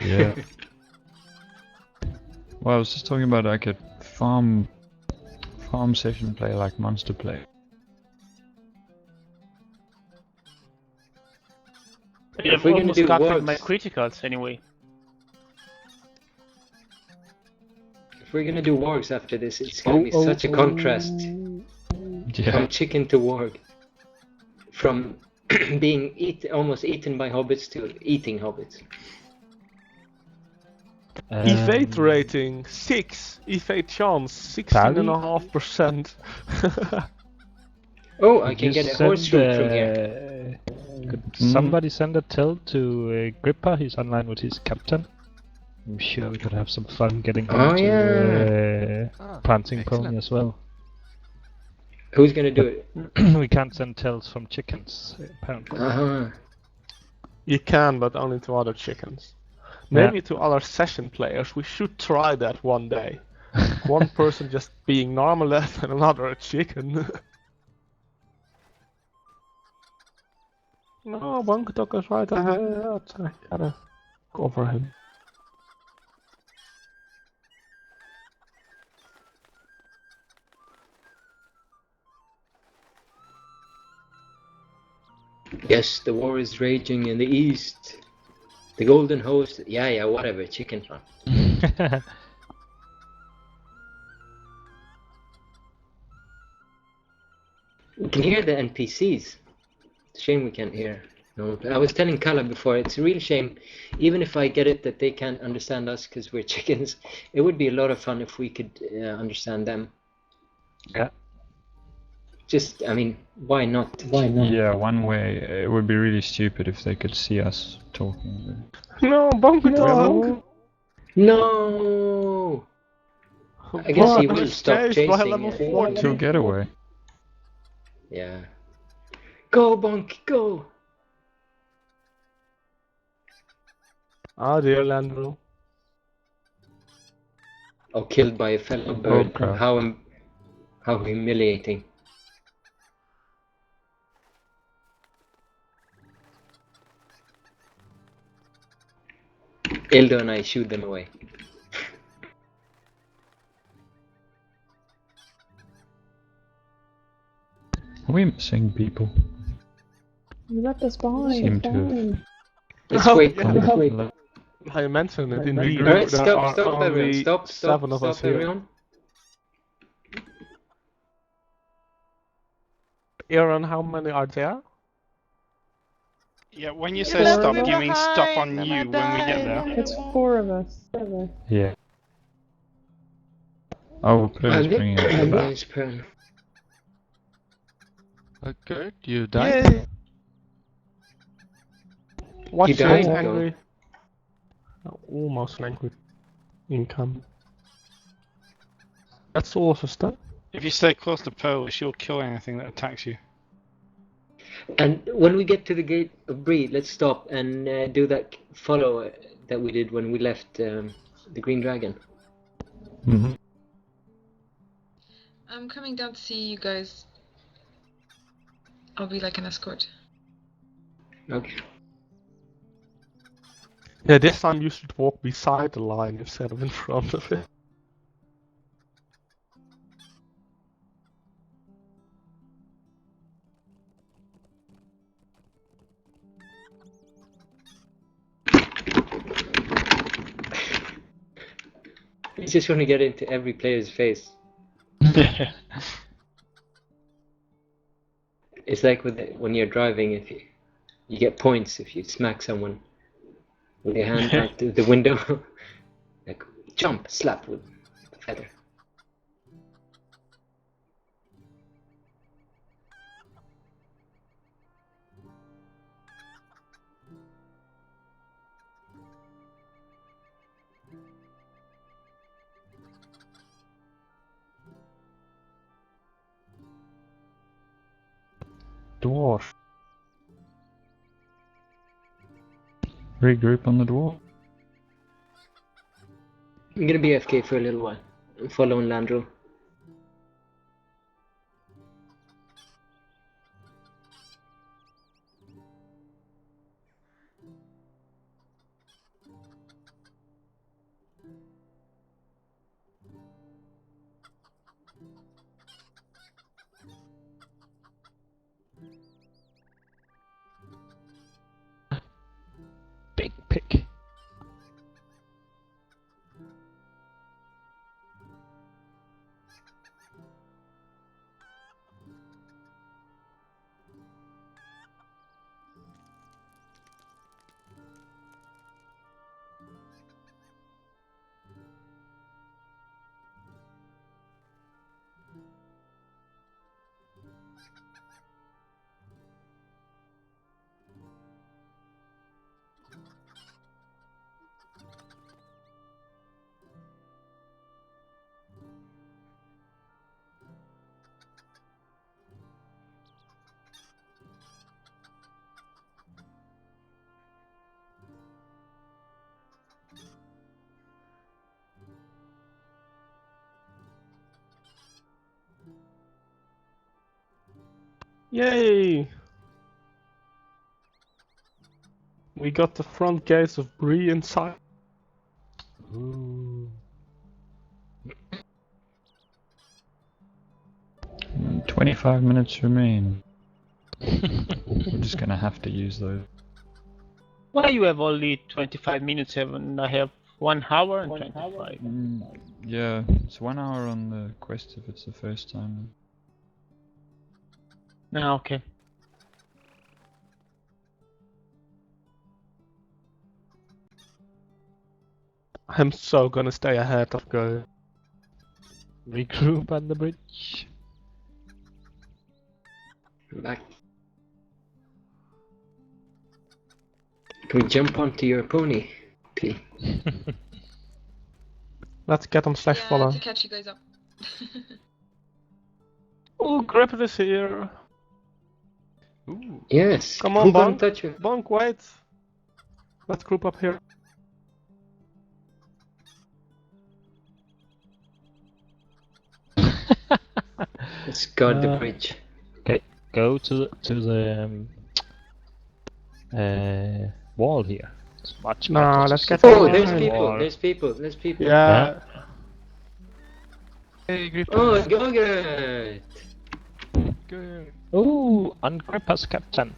Yeah. Well, I was just talking about like a farm session play like Monster Play. If we're we gonna almost do got wargs, my criticals anyway. if we're gonna do wargs after this, it's gonna be such a contrast Yeah. from chicken to warg, from being almost eaten by hobbits to eating hobbits. Evade rating 6. Evade chance 16.5%. Oh, I can get a horse route from here. Could Somebody send a tell to Grippa, he's online with his captain. I'm sure we could have some fun getting him Oh, to Prancing Pony as well. Who's gonna do it? We can't send tells from chickens, apparently. You can, but only to other chickens. Maybe to other session players. We should try that one day. One person just being Narmalet and another a chicken. No, Bunkatok is right ahead. I gotta go for him. Yes, the war is raging in the east. The golden host. Yeah, whatever. Chicken farm. We can hear the NPCs. It's a shame we can't hear. No, I was telling Kala before, it's a real shame. Even if I get it that they can't understand us because we're chickens, it would be a lot of fun if we could understand them. Yeah. Just, I mean, why not? Why not? Yeah, one way. It would be really stupid if they could see us talking. No, Bunkatok! No! I guess he will stop chasing. 2 getaway. Yeah. Go, Bunk, go! Ah, dear Landro. Oh, killed by a fellow bird. crap. How humiliating. Ildo and I shoot them away. Are we missing people? You left us behind. Seem to. Let's Oh, wait. yeah. Let's wait. I mentioned it in the group. Alright, There stop, are everyone. only Stop, 7 of us here. everyone. Aaron, how many are there? Yeah, when you say stop, you mean stop on you when we get there. It's 4 of us. Yeah. Oh, Prun's bringing it back. Yes, Prun. Okay, you died. What's You died, your Go. angry? Almost angry. Income. That's also stuff. If you stay close to Polish, you'll kill anything that attacks you. And when we get to the gate of Bree, let's stop and do that follow that we did when we left the Green Dragon. Mm-hmm. I'm coming down to see you guys. I'll be like an escort. Okay. Yeah, this time you should walk beside the line instead of in front of it. You just want to get into every player's face. It's like when you're driving, if you get points if you smack someone with your hand out the window. Like jump, slap with a feather. Dwarf. Regroup on the dwarf. I'm gonna be FK for a little while. I'm following Landro. big pig. Yay! We got the front gates of Bree inside. Ooh. 25 minutes remain. We're just gonna have to use those. Why you have only 25 minutes and I have 1 hour and 25? Yeah, it's 1 hour on the quest if it's the first time. No, okay. I'm so gonna stay ahead of Go. Regroup on the bridge. I'm back. Can we jump onto your pony, P? Let's get on slash Yeah, follow. to catch you guys up. Oh, Gripper is here. Ooh. Yes. Come on, Who gonna Bonk. touch you? Bonk, wait. Let's group up here. Let's guard the Uh, bridge. Go to the wall here. It's much Nah, better to let's sit get Oh, Yeah. there's on the people. wall. There's people. There's people. Yeah. Hey, Gripper. Oh, go good. Good. Ooh, ungrip us, Captain.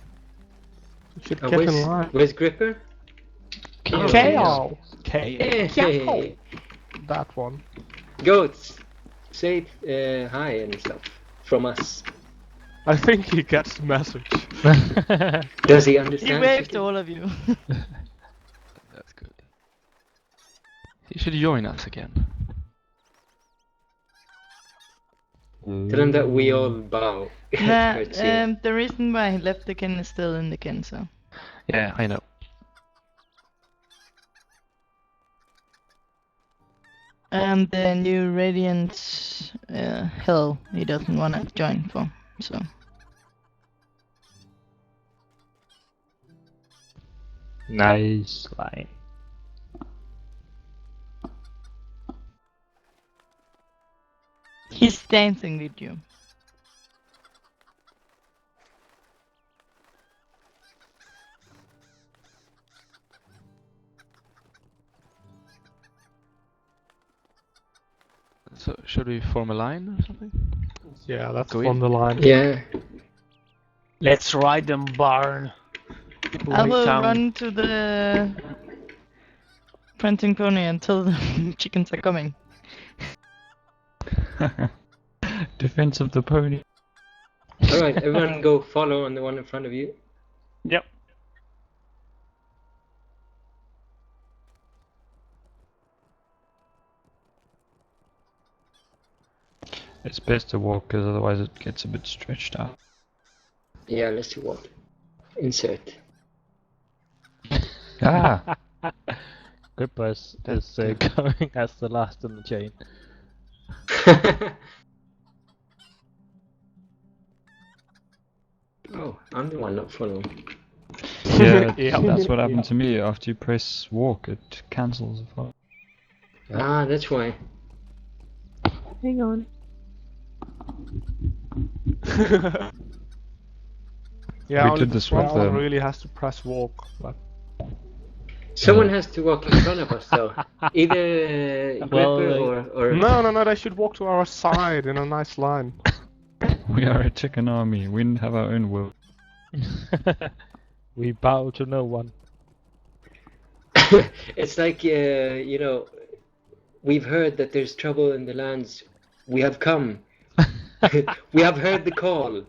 You should Oh, get in line. where's Gripper? Oh, KO! Hey, That one. goats. Say hi and stuff from us. I think he gets the message. Does he He understand? waved to chicken? all of you. That's good. He should join us again. Tell him that we all bow. Nah, Courtesy. the reason why he left the kin is still in the kin, so. Yeah, I know. And the new Radiant Hill he doesn't want to join for, so. Nice line. He's dancing with you. So, should we form a line or something? Yeah, let's Go form in. the line. Yeah. Let's ride them barn. I will Town. run to the Prancing Pony until the chickens are coming. Defense of the pony. Alright, everyone go follow on the one in front of you. Yep. It's best to walk because otherwise it gets a bit stretched out. Yeah, let's do what? Insert. Ah! Gripper is going as the last in the chain. Oh, I'm the one not following. Yeah, Yeah. that's what happened to me. After you press walk, it cancels the follow. Ah, that's why. Hang on. Yeah, We only did the this front with, one really has to press walk. But Someone has to walk in front of us, though. Either Well, Gripper or no, they should walk to our side in a nice line. We are a chicken army. We have our own will. We bow to no one. It's like, you know, we've heard that there's trouble in the lands. We have come. We have heard the call.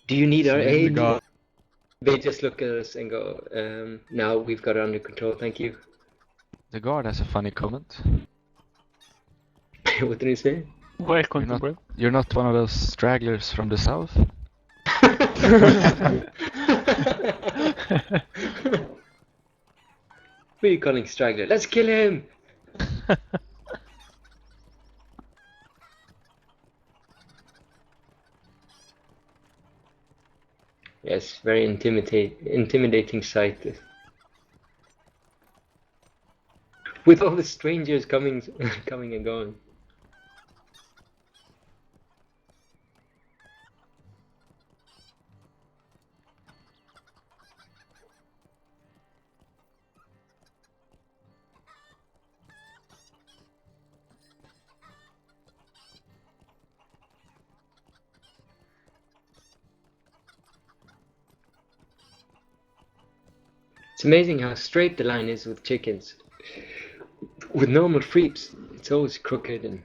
Do you need our Salute the aid? god. They just look at us and go, "No, we've got it under control. Thank you." The guard has a funny comment. What did he say? Welcome to Brim. You're not one of those stragglers from the south? Who are you calling straggler? Let's kill him! Yes, very intimidating sight. With all the strangers coming and going. It's amazing how straight the line is with chickens. With normal freeps, it's always crooked and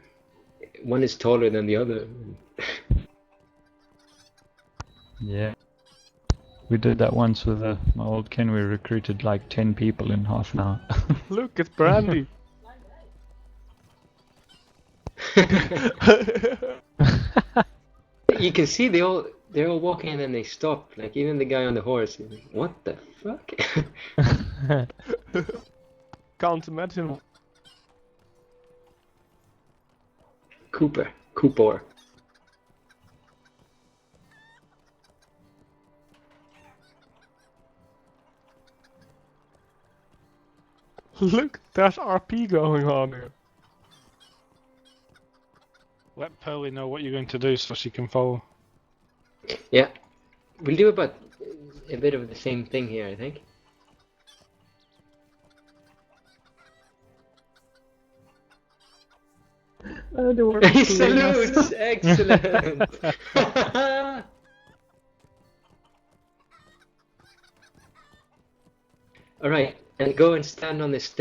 one is taller than the other. Yeah. We did that once with my old kin. We recruited like 10 people in half an hour. Look, it's Brandy. You can see they're all walking and then they stop. Like even the guy on the horse. He's like, what the fuck? Can't imagine. Cooper. Look, there's RP going on here. Let Pearly know what you're going to do so she can follow. Yeah. We'll do about a bit of the same thing here, I think. The work He is doing us. salutes! Excellent! Alright, and go and stand on this